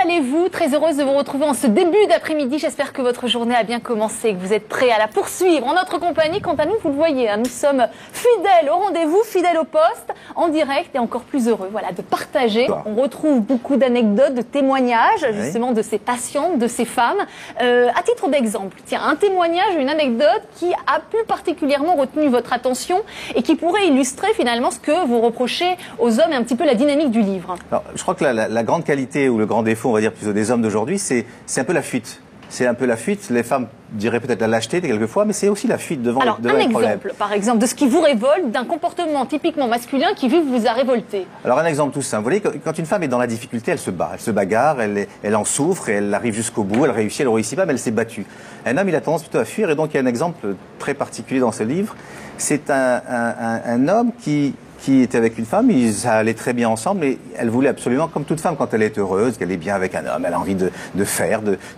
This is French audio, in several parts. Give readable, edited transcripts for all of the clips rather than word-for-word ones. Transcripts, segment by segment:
allez-vous? Très heureuse de vous retrouver en ce début d'après-midi. J'espère que votre journée a bien commencé, que vous êtes prêts à la poursuivre en notre compagnie. Quant à nous, vous le voyez, nous sommes fidèles au rendez-vous, fidèles au poste, en direct et encore plus heureux de partager. On retrouve beaucoup d'anecdotes, de témoignages, justement, de ces patientes, de ces femmes. À titre d'exemple, tiens, un témoignage, une anecdote qui a plus particulièrement retenu votre attention et qui pourrait illustrer finalement ce que vous reprochez aux hommes et un petit peu la dynamique du livre. Alors, je crois que la grande qualité ou le grand défaut, on va dire plutôt des hommes d'aujourd'hui, c'est un peu la fuite. C'est un peu la fuite. Les femmes diraient peut-être la lâcheté quelquefois, mais c'est aussi la fuite devant les problèmes. Alors, un exemple, par exemple, de ce qui vous révolte, d'un comportement typiquement masculin qui vous a révolté. Alors, un exemple tout simple. Vous voyez, quand une femme est dans la difficulté, elle se bat, elle se bagarre, elle en souffre et elle arrive jusqu'au bout, elle réussit, elle ne réussit pas, mais elle s'est battue. Un homme, il a tendance plutôt à fuir, et donc il y a un exemple très particulier dans ce livre. C'est un homme qui était avec une femme, ça allait très bien ensemble, mais elle voulait absolument, comme toute femme, quand elle est heureuse, qu'elle est bien avec un homme, elle a envie de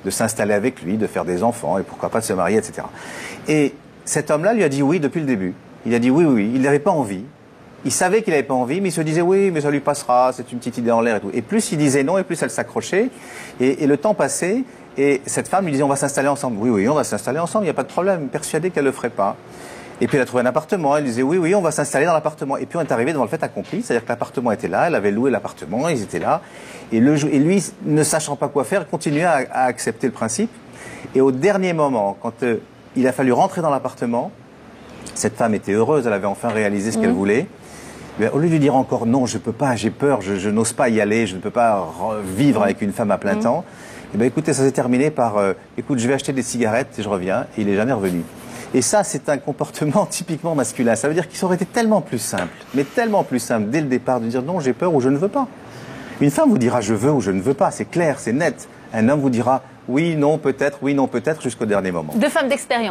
s'installer avec lui, de faire des enfants, et pourquoi pas de se marier, etc. Et cet homme-là lui a dit oui depuis le début. Il a dit oui, il n'avait pas envie. Il savait qu'il n'avait pas envie, mais il se disait oui, mais ça lui passera, c'est une petite idée en l'air et tout. Et plus il disait non, et plus elle s'accrochait, et le temps passait, et cette femme lui disait on va s'installer ensemble. Oui, on va s'installer ensemble, il n'y a pas de problème, persuadée qu'elle ne le ferait pas. Et puis elle a trouvé un appartement, elle disait oui, on va s'installer dans l'appartement. Et puis on est arrivé devant le fait accompli, c'est-à-dire que l'appartement était là, elle avait loué l'appartement, ils étaient là. Et lui, ne sachant pas quoi faire, continuait à accepter le principe. Et au dernier moment, quand il a fallu rentrer dans l'appartement, cette femme était heureuse, elle avait enfin réalisé ce qu'elle voulait. Mais au lieu de lui dire encore non, je peux pas, j'ai peur, je n'ose pas y aller, je ne peux pas vivre avec une femme à plein temps, eh bien écoutez, ça s'est terminé par écoute, je vais acheter des cigarettes et je reviens. Et il n'est jamais revenu. Et ça, c'est un comportement typiquement masculin. Ça veut dire qu'il aurait été tellement plus simple, mais tellement plus simple dès le départ de dire non, j'ai peur ou je ne veux pas. Une femme vous dira je veux ou je ne veux pas, c'est clair, c'est net. Un homme vous dira oui, non, peut-être jusqu'au dernier moment. Deux femmes d'expérience.